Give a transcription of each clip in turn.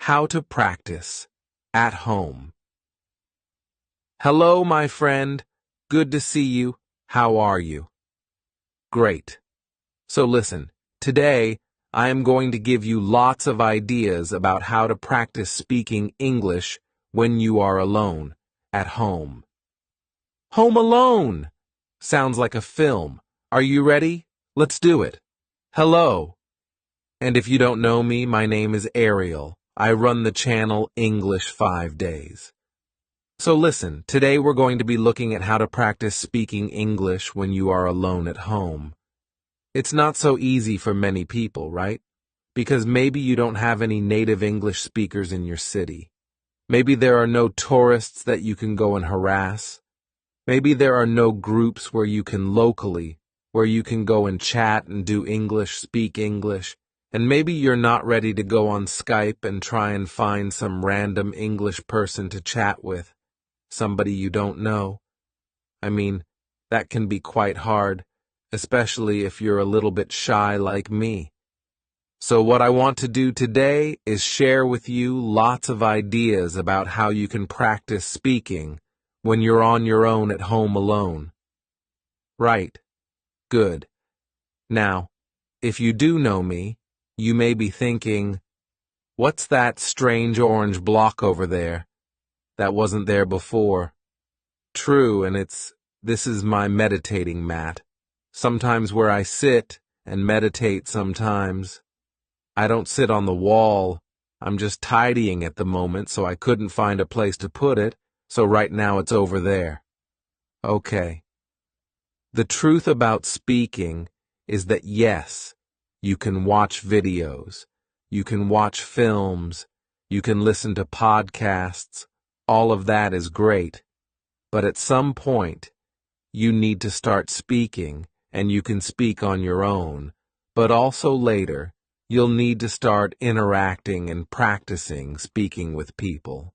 How to practice at home. Hello, my friend. Good to see you. How are you? Great. So listen, today I am going to give you lots of ideas about how to practice speaking English when you are alone, at home. Home Alone! Sounds like a film. Are you ready? Let's do it. Hello. And if you don't know me, my name is Ariel. I run the channel English 5 Days. So listen, today we're going to be looking at how to practice speaking English when you are alone at home. It's not so easy for many people, right? Because maybe you don't have any native English speakers in your city. Maybe there are no tourists that you can go and harass. Maybe there are no groups where you can go and chat and do English, speak English. And maybe you're not ready to go on Skype and try and find some random English person to chat with, somebody you don't know. I mean, that can be quite hard, especially if you're a little bit shy like me. So what I want to do today is share with you lots of ideas about how you can practice speaking when you're on your own at home alone. Right. Good. Now, if you do know me, you may be thinking, what's that strange orange block over there? That wasn't there before. True, and this is my meditating mat. Sometimes where I sit and meditate sometimes. I don't sit on the wall. I'm just tidying at the moment, so I couldn't find a place to put it, so right now it's over there. Okay. The truth about speaking is that yes, you can watch videos, you can watch films, you can listen to podcasts, all of that is great. But at some point, you need to start speaking, and you can speak on your own. But also later, you'll need to start interacting and practicing speaking with people.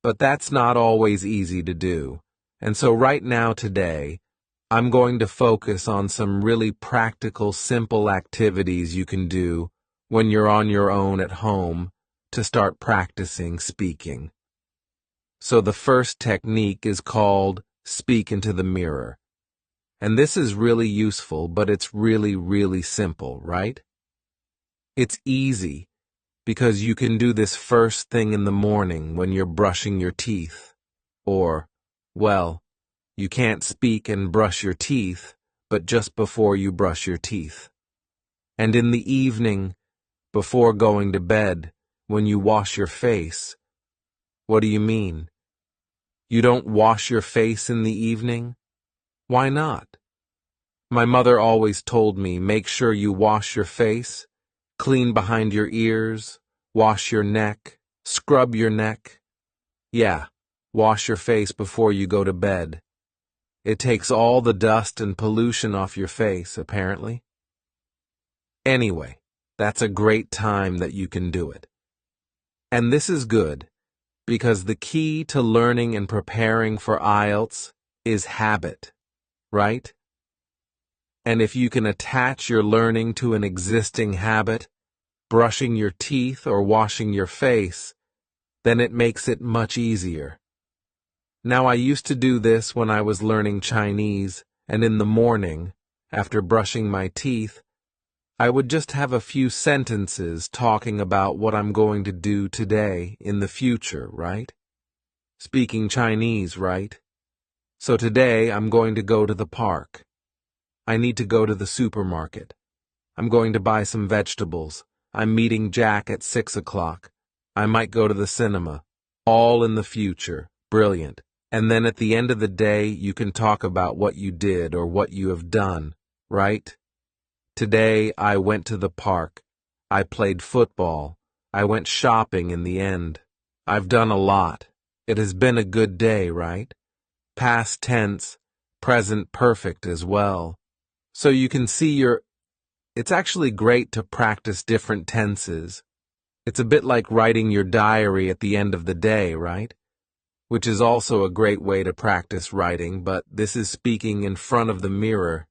But that's not always easy to do. And so right now today, I'm going to focus on some really practical, simple activities you can do when you're on your own at home to start practicing speaking. So the first technique is called speak into the mirror. And this is really useful, but it's really, really simple, right? It's easy because you can do this first thing in the morning when you're brushing your teeth. Or, well, you can't speak and brush your teeth, but just before you brush your teeth. And in the evening, before going to bed, when you wash your face. What do you mean? You don't wash your face in the evening? Why not? My mother always told me, make sure you wash your face, clean behind your ears, wash your neck, scrub your neck. Yeah, wash your face before you go to bed. It takes all the dust and pollution off your face, apparently. Anyway, that's a great time that you can do it. And this is good, because the key to learning and preparing for IELTS is habit, right? And if you can attach your learning to an existing habit, brushing your teeth or washing your face, then it makes it much easier. Now, I used to do this when I was learning Chinese, and in the morning, after brushing my teeth, I would just have a few sentences talking about what I'm going to do today in the future, right? Speaking Chinese, right? So today, I'm going to go to the park. I need to go to the supermarket. I'm going to buy some vegetables. I'm meeting Jack at 6 o'clock. I might go to the cinema. All in the future. Brilliant. And then at the end of the day, you can talk about what you did or what you have done, right? Today, I went to the park. I played football. I went shopping in the end. I've done a lot. It has been a good day, right? Past tense, present perfect as well. So you can see it's actually great to practice different tenses. It's a bit like writing your diary at the end of the day, right? Which is also a great way to practice writing, but this is speaking in front of the mirror.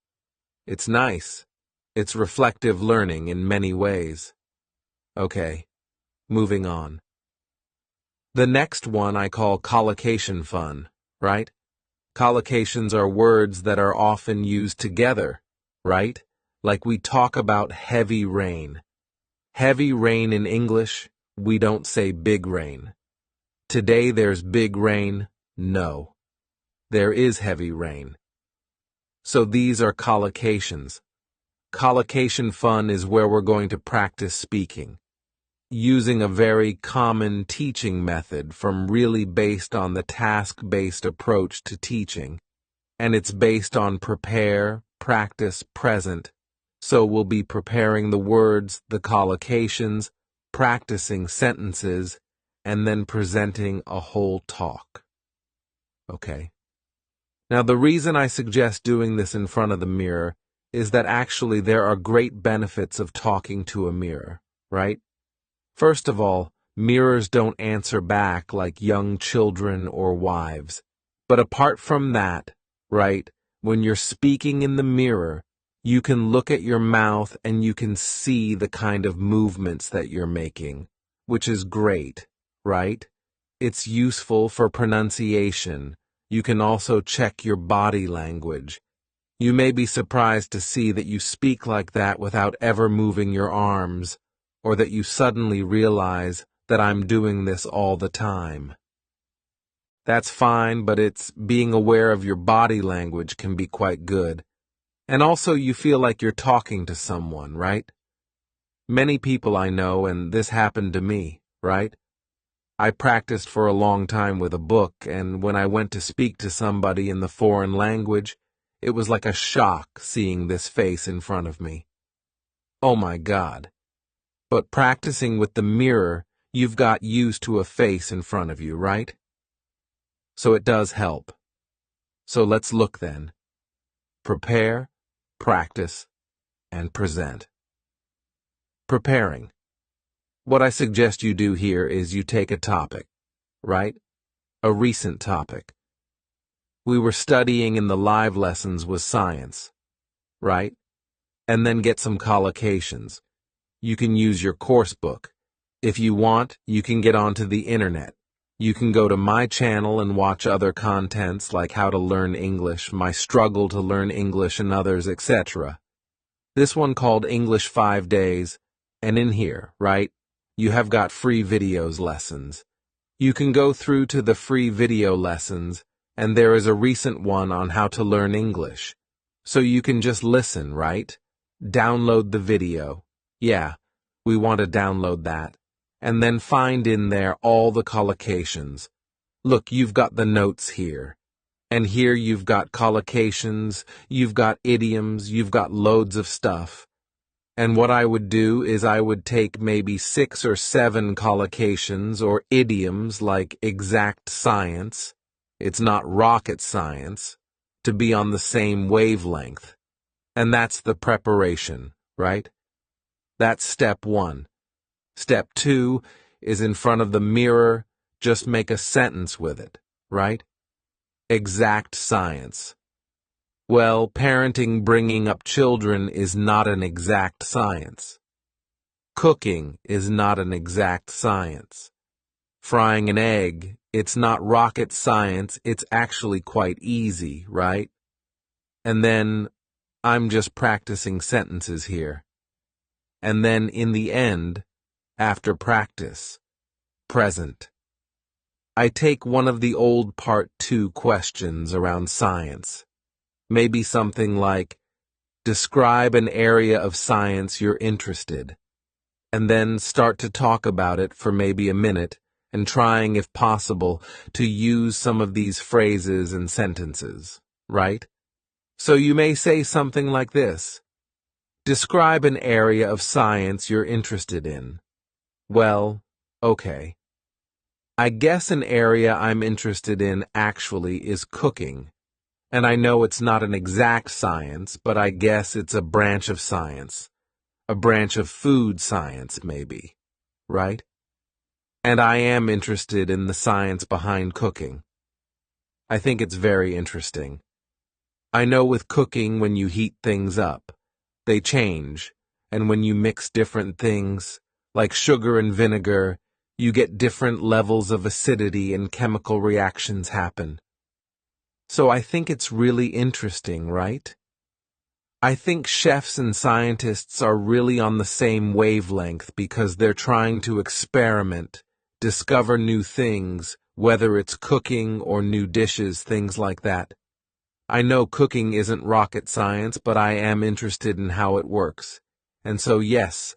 It's nice. It's reflective learning in many ways. Okay, moving on. The next one I call collocation fun, right? Collocations are words that are often used together, right? Like we talk about heavy rain. Heavy rain in English, we don't say big rain. Today there's big rain, no. There is heavy rain. So these are collocations. Collocation fun is where we're going to practice speaking, using a very common teaching method from really based on the task-based approach to teaching, and it's based on prepare, practice, present. So we'll be preparing the words, the collocations, practicing sentences, and then presenting a whole talk. Okay. Now the reason I suggest doing this in front of the mirror is that actually there are great benefits of talking to a mirror, right? First of all, mirrors don't answer back like young children or wives. But apart from that, right, when you're speaking in the mirror, you can look at your mouth and you can see the kind of movements that you're making, which is great, right? It's useful for pronunciation. You can also check your body language. You may be surprised to see that you speak like that without ever moving your arms, or that you suddenly realize that I'm doing this all the time. That's fine, but it's being aware of your body language can be quite good. And also you feel like you're talking to someone, right? Many people I know, and this happened to me, right? I practiced for a long time with a book, and when I went to speak to somebody in the foreign language, it was like a shock seeing this face in front of me. Oh my God. But practicing with the mirror, you've got used to a face in front of you, right? So it does help. So let's look then. Prepare, practice, and present. Preparing. What I suggest you do here is you take a topic, right? A recent topic. We were studying in the live lessons was science, right? And then get some collocations. You can use your course book. If you want, you can get onto the internet. You can go to my channel and watch other contents like how to learn English, my struggle to learn English and others, etc. This one called English 5 Days, and in here, right, you have got free videos lessons. You can go through to the free video lessons, and there is a recent one on how to learn English. So you can just listen, right? Download the video. Yeah, we want to download that. And then find in there all the collocations. Look, you've got the notes here. And here you've got collocations, you've got idioms, you've got loads of stuff. And what I would do is I would take maybe 6 or 7 collocations or idioms like exact science. It's not rocket science, to be on the same wavelength. And that's the preparation, right? That's step 1. Step 2 is in front of the mirror, just make a sentence with it, right? Exact science. Well, parenting, bringing up children is not an exact science. Cooking is not an exact science. Frying an egg, it's not rocket science, it's actually quite easy, right? And then, I'm just practicing sentences here. And then in the end, after practice, present. I take one of the old Part 2 questions around science. Maybe something like, describe an area of science you're interested, and then start to talk about it for maybe a minute, and trying, if possible, to use some of these phrases and sentences, right? So you may say something like this. Describe an area of science you're interested in. Well, okay. I guess an area I'm interested in actually is cooking. And I know it's not an exact science, but I guess it's a branch of science. A branch of food science, maybe. Right? And I am interested in the science behind cooking. I think it's very interesting. I know with cooking, when you heat things up, they change, and when you mix different things, like sugar and vinegar, You get different levels of acidity and chemical reactions happen. So I think it's really interesting, right? I think chefs and scientists are really on the same wavelength because they're trying to experiment, discover new things, whether it's cooking or new dishes, things like that. I know cooking isn't rocket science, but I am interested in how it works. And so yes,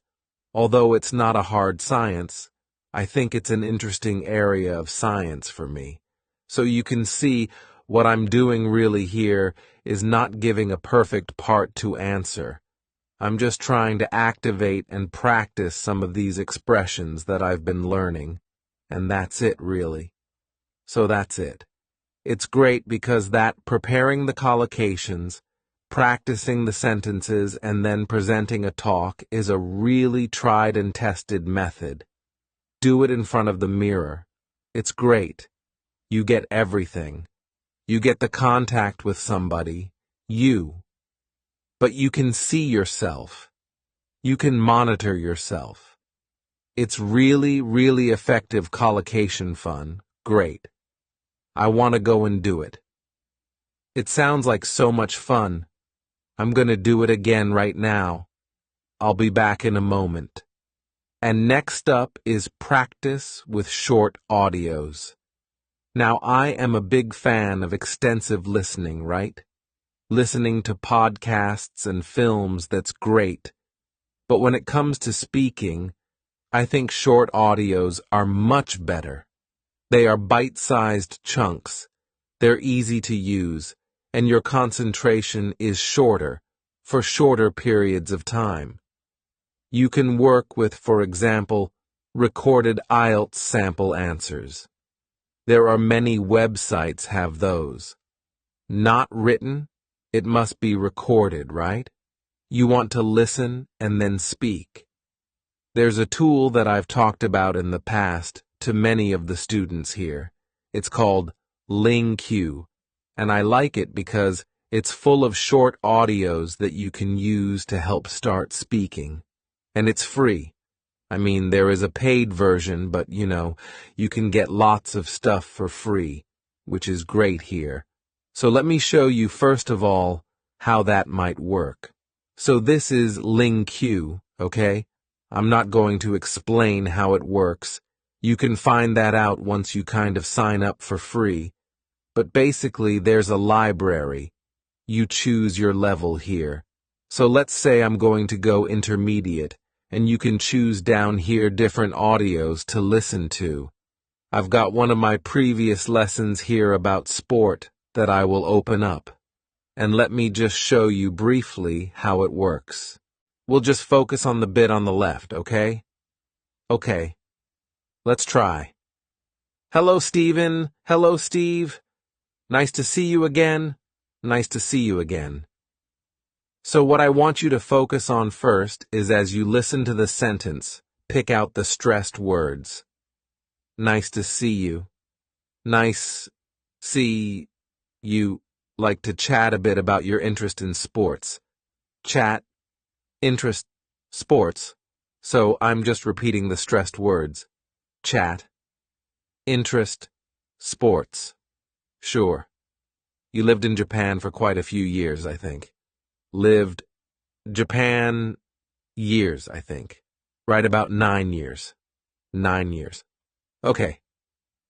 although it's not a hard science, I think it's an interesting area of science for me. So you can see what I'm doing really here is not giving a perfect part to answer. I'm just trying to activate and practice some of these expressions that I've been learning. And that's it, really. So that's it. It's great because that preparing the collocations, practicing the sentences, and then presenting a talk is a really tried and tested method. Do it in front of the mirror. It's great. You get everything. You get the contact with somebody, you. But you can see yourself. You can monitor yourself. It's really, really effective collocation fun. Great. I want to go and do it. It sounds like so much fun. I'm going to do it again right now. I'll be back in a moment. And next up is practice with short audios. Now, I am a big fan of extensive listening, right? Listening to podcasts and films, that's great. But when it comes to speaking, I think short audios are much better. They are bite-sized chunks. They're easy to use, and your concentration is shorter, for shorter periods of time. You can work with, for example, recorded IELTS sample answers. There are many websites have those. Not written, it must be recorded, right? You want to listen and then speak. There's a tool that I've talked about in the past to many of the students here. It's called LingQ, and I like it because it's full of short audios that you can use to help start speaking. And it's free. I mean, there is a paid version, but you can get lots of stuff for free, which is great here. So let me show you first of all how that might work. So this is LingQ, okay? I'm not going to explain how it works. You can find that out once you kind of sign up for free. But basically, there's a library. You choose your level here. So let's say I'm going to go intermediate, and you can choose down here different audios to listen to. I've got one of my previous lessons here about sport that I will open up. And let me just show you briefly how it works. We'll just focus on the bit on the left, okay? Okay. Let's try. Hello, Stephen. Hello, Steve. Nice to see you again. Nice to see you again. So what I want you to focus on first is as you listen to the sentence, pick out the stressed words. Nice to see you. Nice, see, you, like to chat a bit about your interest in sports. Chat, interest, sports. So I'm just repeating the stressed words. Chat, interest, sports. Sure. You lived in Japan for quite a few years, I think. Lived, Japan, years, I think. Right about 9 years. 9 years. Okay.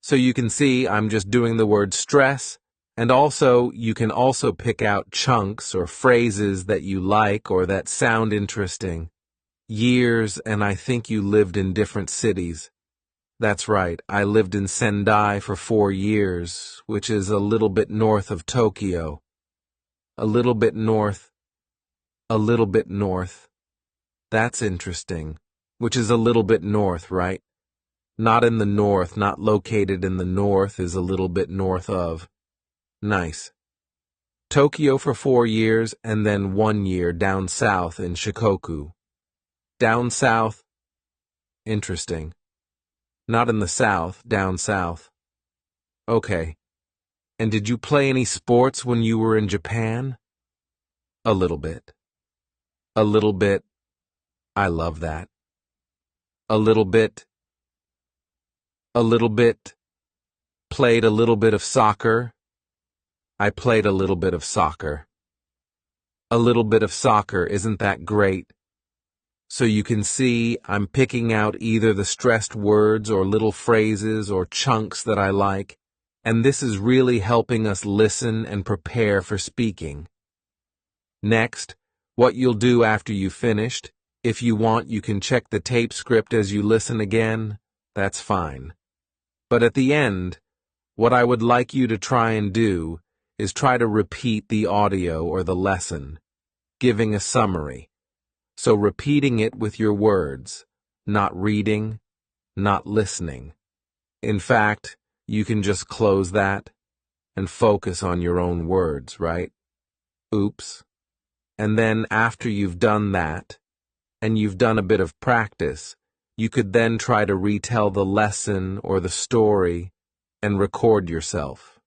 So you can see I'm just doing the word stress, and also you can also pick out chunks or phrases that you like or that sound interesting. Years, and I think you lived in different cities. That's right, I lived in Sendai for 4 years, which is a little bit north of Tokyo. A little bit north. A little bit north. That's interesting. Which is a little bit north, right? Not in the north, not located in the north, is a little bit north of. Nice. Tokyo for 4 years and then 1 year down south in Shikoku. Down south. Interesting. Not in the south, down south. Okay. And did you play any sports when you were in Japan? A little bit. A little bit. I love that. A little bit. A little bit. Played a little bit of soccer. I played a little bit of soccer. A little bit of soccer, isn't that great? So you can see I'm picking out either the stressed words or little phrases or chunks that I like, and this is really helping us listen and prepare for speaking. Next, what you'll do after you've finished, if you want, you can check the tape script as you listen again. That's fine. But at the end, what I would like you to try and do is try to repeat the audio or the lesson, giving a summary. So repeating it with your words, not reading, not listening. In fact, you can just close that and focus on your own words, right? Oops. And then after you've done that, and you've done a bit of practice, you could then try to retell the lesson or the story and record yourself.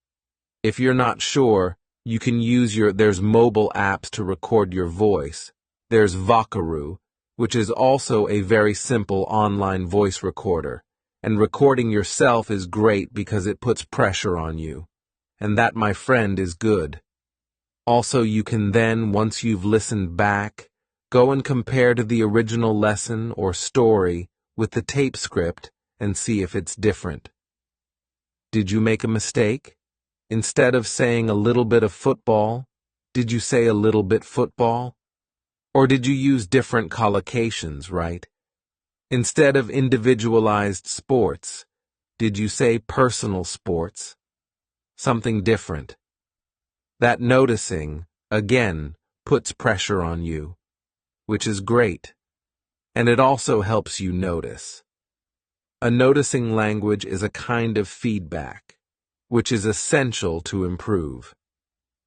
If you're not sure, you can use there's mobile apps to record your voice. There's Vocaroo, which is also a very simple online voice recorder, and recording yourself is great because it puts pressure on you. And that, my friend, is good. Also, you can then, once you've listened back, go and compare to the original lesson or story with the tape script and see if it's different. Did you make a mistake? Instead of saying a little bit of football, did you say a little bit football? Or did you use different collocations, right? Instead of individualized sports, did you say personal sports? Something different. That noticing, again, puts pressure on you, which is great. And it also helps you notice. A noticing language is a kind of feedback, which is essential to improve.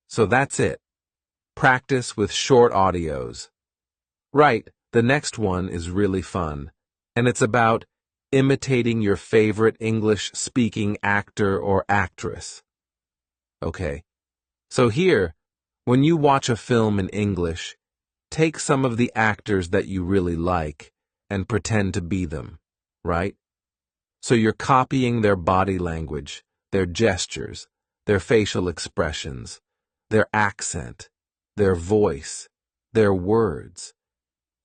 So that's it. Practice with short audios. Right, the next one is really fun, and it's about imitating your favorite English-speaking actor or actress. Okay, so here, when you watch a film in English, take some of the actors that you really like and pretend to be them, right? So you're copying their body language, their gestures, their facial expressions, their accent, their voice, their words.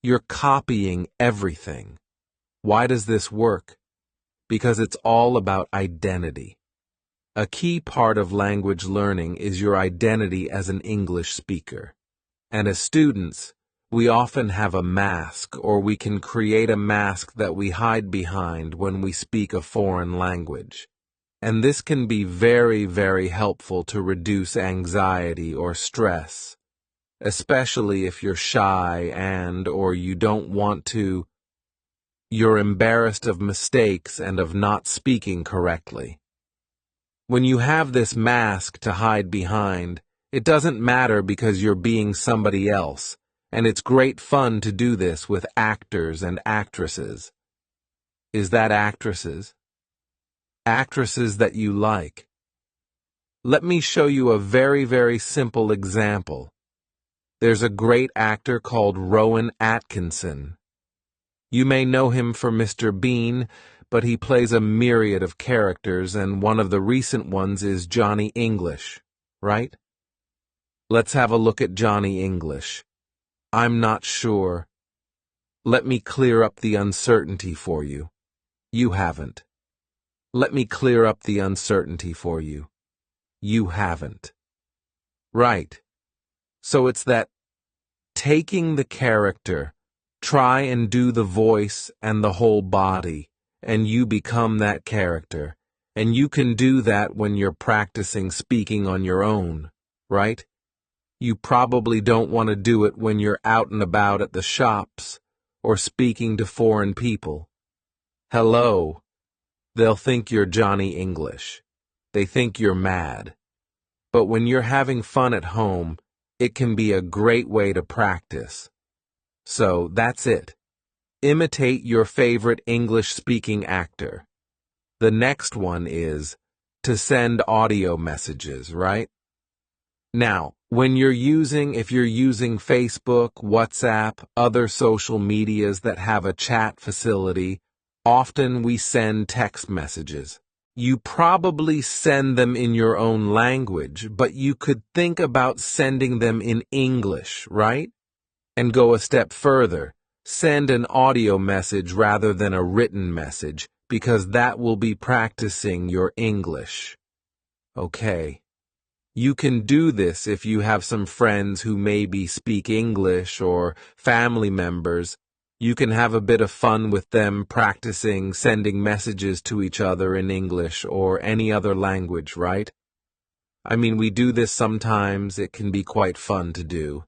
You're copying everything. Why does this work? Because it's all about identity. A key part of language learning is your identity as an English speaker. And as students, we often have a mask, or we can create a mask that we hide behind when we speak a foreign language. And this can be very, very helpful to reduce anxiety or stress, especially if you're shy or you don't want to, you're embarrassed of mistakes and of not speaking correctly. When you have this mask to hide behind, it doesn't matter because you're being somebody else, and it's great fun to do this with actors and actresses. Is that actresses? Actresses that you like. Let me show you a very, very simple example. There's a great actor called Rowan Atkinson. You may know him for Mr. Bean, but he plays a myriad of characters, and one of the recent ones is Johnny English, right? Let's have a look at Johnny English. I'm not sure. Let me clear up the uncertainty for you. You haven't. Let me clear up the uncertainty for you. You haven't. Right. So it's that taking the character, try and do the voice and the whole body, and you become that character. And you can do that when you're practicing speaking on your own, right? You probably don't want to do it when you're out and about at the shops or speaking to foreign people. Hello. They'll think you're Johnny English. They think you're mad. But when you're having fun at home, it can be a great way to practice. So that's it. Imitate your favorite English-speaking actor. The next one is to send audio messages, right? Now, if you're using Facebook, WhatsApp, other social medias that have a chat facility, often we send text messages. You probably send them in your own language, but you could think about sending them in English, right? And go a step further. Send an audio message rather than a written message, because that will be practicing your English. Okay. You can do this if you have some friends who maybe speak English or family members. You can have a bit of fun with them practicing sending messages to each other in English or any other language, right? I mean, we do this sometimes. It can be quite fun to do.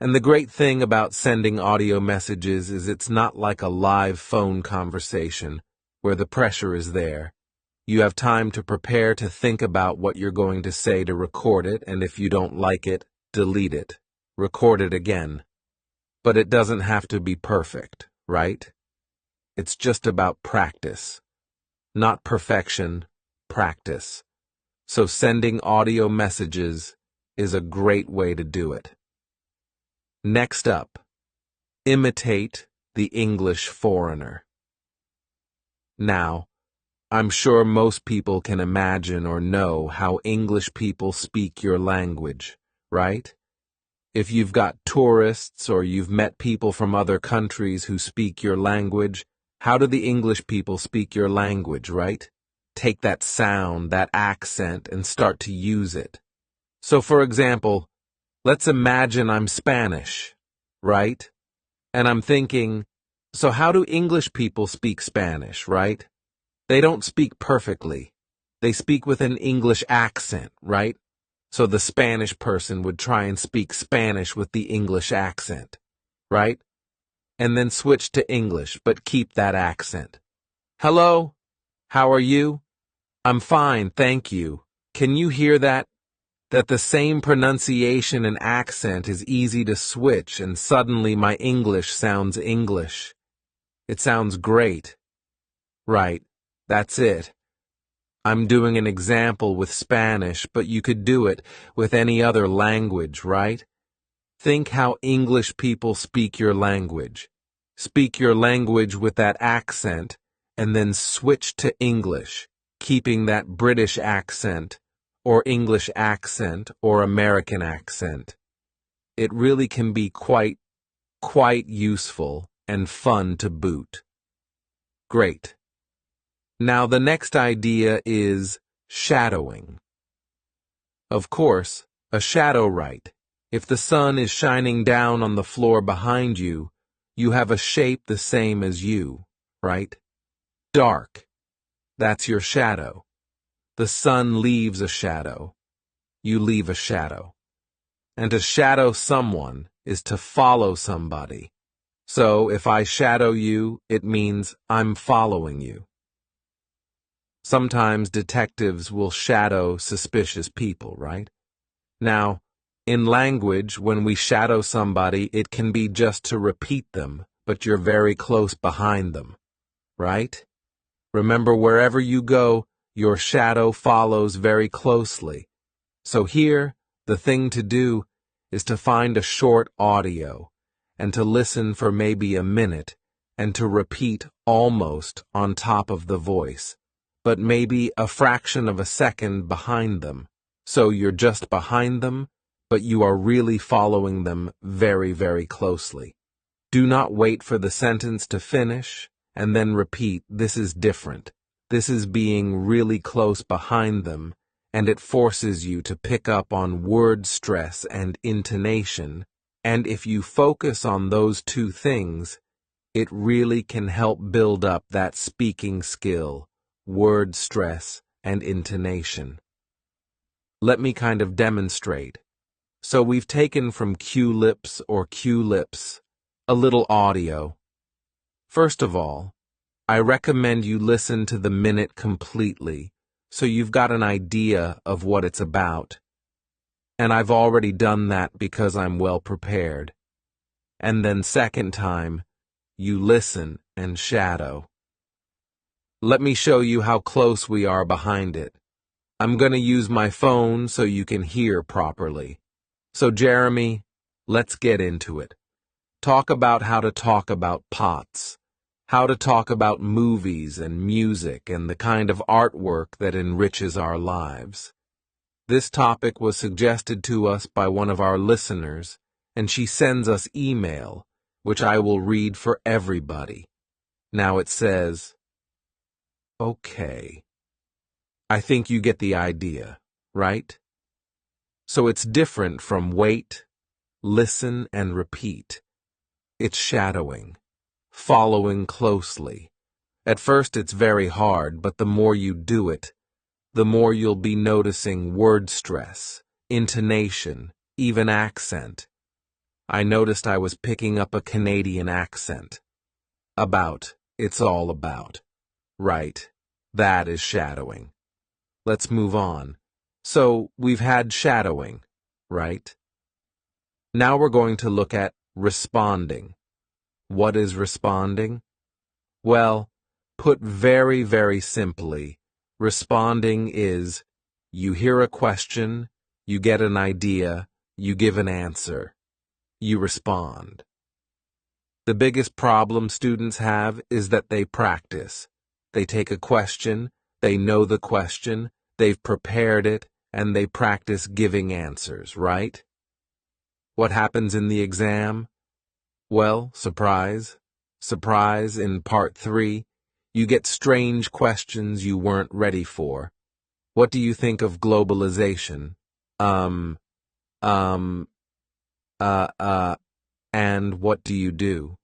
And the great thing about sending audio messages is it's not like a live phone conversation where the pressure is there. You have time to prepare to think about what you're going to say to record it, and if you don't like it, delete it. Record it again. But it doesn't have to be perfect, right? It's just about practice. Not perfection, practice. So sending audio messages is a great way to do it. Next up, imitate the English foreigner. Now, I'm sure most people can imagine or know how English people speak your language, right? If you've got tourists or you've met people from other countries who speak your language, how do the English people speak your language, right? Take that sound, that accent, and start to use it. So, for example, let's imagine I'm Spanish, right? And I'm thinking, so how do English people speak Spanish, right? They don't speak perfectly. They speak with an English accent, right? So the Spanish person would try and speak Spanish with the English accent, right? And then switch to English, but keep that accent. Hello? How are you? I'm fine, thank you. Can you hear that? That the same pronunciation and accent is easy to switch, and suddenly my English sounds English. It sounds great. Right. That's it. I'm doing an example with Spanish, but you could do it with any other language, right? Think how English people speak your language. Speak your language with that accent, and then switch to English, keeping that British accent, or English accent, or American accent. It really can be quite useful and fun to boot. Great. Now the next idea is shadowing. Of course, a shadow, right? If the sun is shining down on the floor behind you, you have a shape the same as you, right? Dark. That's your shadow. The sun leaves a shadow. You leave a shadow. And to shadow someone is to follow somebody. So if I shadow you, it means I'm following you. Sometimes detectives will shadow suspicious people, right? Now, in language, when we shadow somebody, it can be just to repeat them, but you're very close behind them, right? Remember, wherever you go, your shadow follows very closely. So here, the thing to do is to find a short audio and to listen for maybe a minute and to repeat almost on top of the voice, but maybe a fraction of a second behind them. So you're just behind them, but you are really following them very, very closely. Do not wait for the sentence to finish and then repeat. This is different. This is being really close behind them, and it forces you to pick up on word stress and intonation, and if you focus on those two things, it really can help build up that speaking skill, word stress, and intonation. Let me kind of demonstrate. So we've taken from Q-lips or Q-lips a little audio. First of all, I recommend you listen to the minute completely so you've got an idea of what it's about. And I've already done that because I'm well prepared. And then second time, you listen and shadow. Let me show you how close we are behind it. I'm going to use my phone so you can hear properly. So Jeremy, let's get into it. Talk about how to talk about pots. how to talk about movies and music and the kind of artwork that enriches our lives. This topic was suggested to us by one of our listeners, and she sends us email, which I will read for everybody. Now it says, okay. I think you get the idea, right? So it's different from wait, listen, and repeat. It's shadowing, following closely. At first it's very hard, but the more you do it, the more you'll be noticing word stress, intonation, even accent. I noticed I was picking up a Canadian accent. About, it's all about. Right, that is shadowing. Let's move on. So, we've had shadowing, right? Now we're going to look at responding. What is responding? Well, put very, very simply, responding is you hear a question, you get an idea, you give an answer. You respond. The biggest problem students have is that they practice. They take a question, they know the question, they've prepared it, and they practice giving answers, right? What happens in the exam? Well, surprise. Surprise, in part 3, you get strange questions you weren't ready for. What do you think of globalization? And what do you do?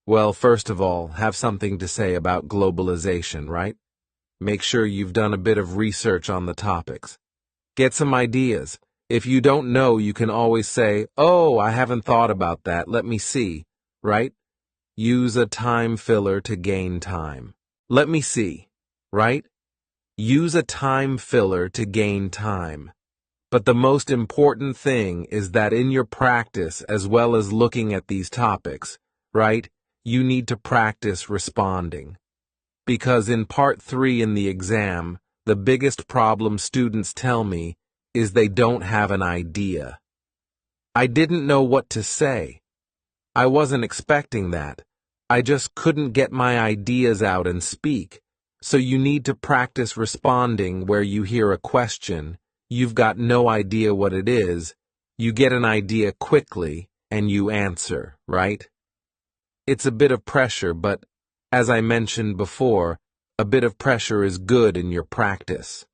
Well, first of all, have something to say about globalization, right? Make sure you've done a bit of research on the topics. Get some ideas. If you don't know, you can always say, oh, I haven't thought about that, let me see, right? Use a time filler to gain time. Let me see, right? Use a time filler to gain time. But the most important thing is that in your practice, as well as looking at these topics, right, you need to practice responding. Because in part 3 in the exam, the biggest problem students tell me is they don't have an idea. I didn't know what to say. I wasn't expecting that. I just couldn't get my ideas out and speak. So you need to practice responding where you hear a question, you've got no idea what it is, you get an idea quickly, and you answer, right? It's a bit of pressure, but, as I mentioned before, a bit of pressure is good in your practice.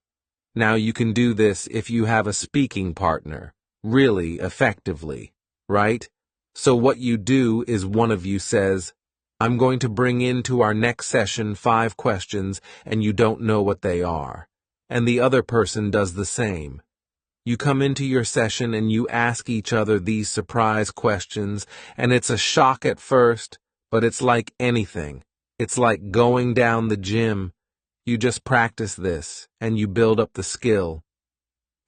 Now you can do this if you have a speaking partner, really effectively, right? So what you do is one of you says, I'm going to bring into our next session 5 questions and you don't know what they are. And the other person does the same. You come into your session and you ask each other these surprise questions, and it's a shock at first, but it's like anything. It's like going down the gym. You just practice this, and you build up the skill.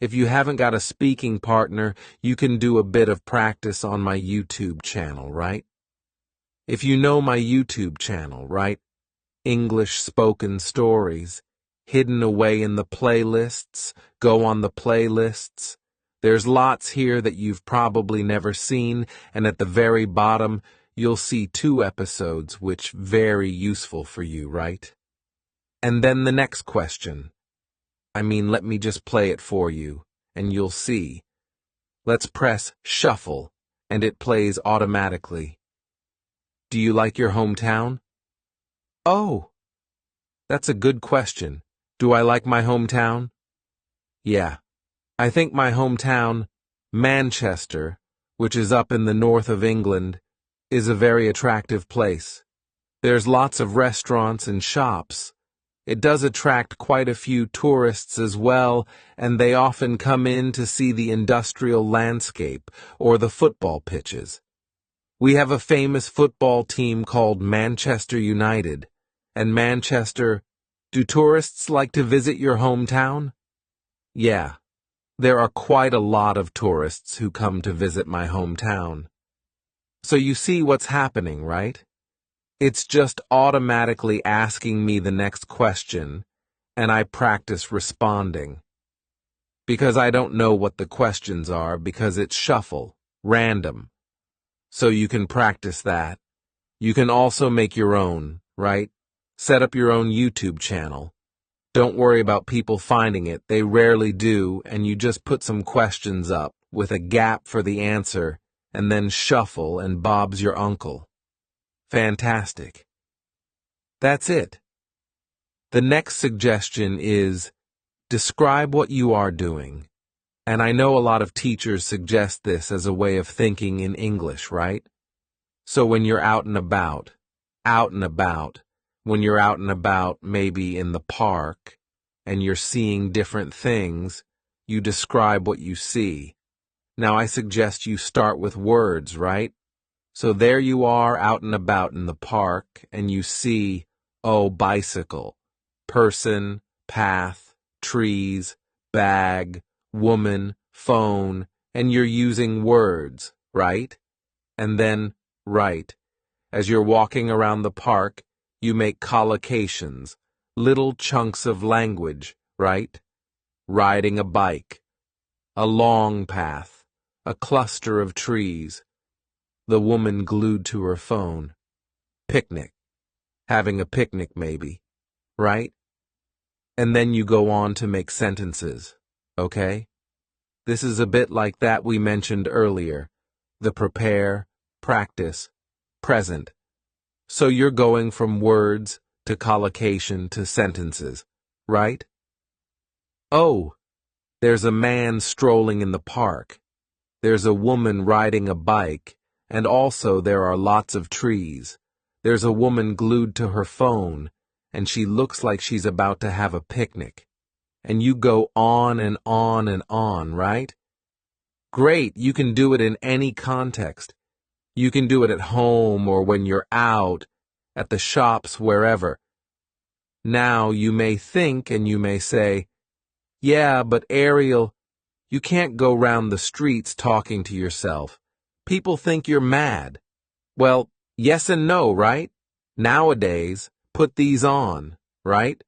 If you haven't got a speaking partner, you can do a bit of practice on my YouTube channel, right? If you know my YouTube channel, right? English Spoken Stories, hidden away in the playlists, go on the playlists. There's lots here that you've probably never seen, and at the very bottom, you'll see 2 episodes which very useful for you, right? And then the next question. Let me just play it for you, and you'll see. Let's press shuffle, and it plays automatically. Do you like your hometown? Oh, that's a good question. Do I like my hometown? Yeah, I think my hometown, Manchester, which is up in the north of England, is a very attractive place. There's lots of restaurants and shops. It does attract quite a few tourists as well, and they often come in to see the industrial landscape or the football pitches. We have a famous football team called Manchester United, and Manchester, do tourists like to visit your hometown? Yeah, there are quite a lot of tourists who come to visit my hometown. So you see what's happening, right? It's just automatically asking me the next question, and I practice responding. Because I don't know what the questions are, because it's shuffle, random. So you can practice that. You can also make your own, right? Set up your own YouTube channel. Don't worry about people finding it. They rarely do, and you just put some questions up with a gap for the answer, and then shuffle and Bob's your uncle. Fantastic. That's it. The next suggestion is describe what you are doing. And I know a lot of teachers suggest this as a way of thinking in English, right? So when you're out and about, when you're out and about maybe in the park, and you're seeing different things, you describe what you see. Now I suggest you start with words, right? So there you are out and about in the park, and you see, oh, bicycle, person, path, trees, bag, woman, phone, and you're using words, right? And then, right, as you're walking around the park, you make collocations, little chunks of language, right? Riding a bike, a long path, a cluster of trees, the woman glued to her phone, picnic, having a picnic maybe, right? And then you go on to make sentences, okay? This is a bit like that we mentioned earlier, the prepare, practice, present. So you're going from words to collocation to sentences, right? Oh, there's a man strolling in the park. There's a woman riding a bike, and also there are lots of trees. There's a woman glued to her phone, and she looks like she's about to have a picnic. And you go on and on and on, right? Great, you can do it in any context. You can do it at home or when you're out, at the shops, wherever. Now you may think and you may say, yeah, but Ariel, you can't go round the streets talking to yourself. People think you're mad. Well, yes and no, right? Nowadays, put these on, right?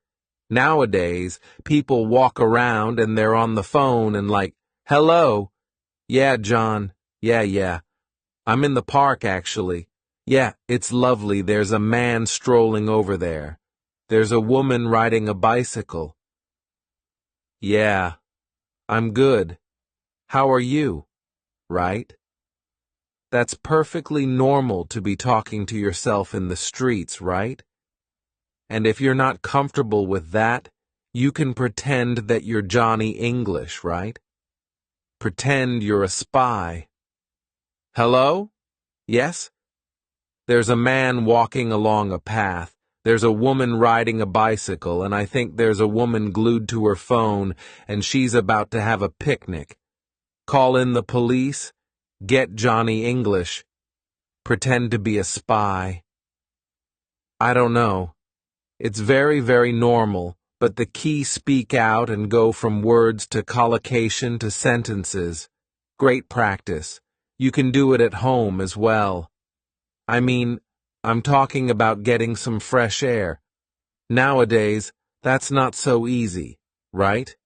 Nowadays, people walk around and they're on the phone and like, hello. Yeah, John. Yeah. I'm in the park, actually. Yeah, it's lovely. There's a man strolling over there. There's a woman riding a bicycle. Yeah, I'm good. How are you? Right? That's perfectly normal to be talking to yourself in the streets, right? And if you're not comfortable with that, you can pretend that you're Johnny English, right? Pretend you're a spy. Hello? Yes? There's a man walking along a path. There's a woman riding a bicycle, and I think there's a woman glued to her phone, and she's about to have a picnic. Call in the police. Get Johnny English. Pretend to be a spy. I don't know. It's very, very normal, but the key speak out and go from words to collocation to sentences. Great practice. You can do it at home as well. I mean, I'm talking about getting some fresh air. Nowadays, that's not so easy, right?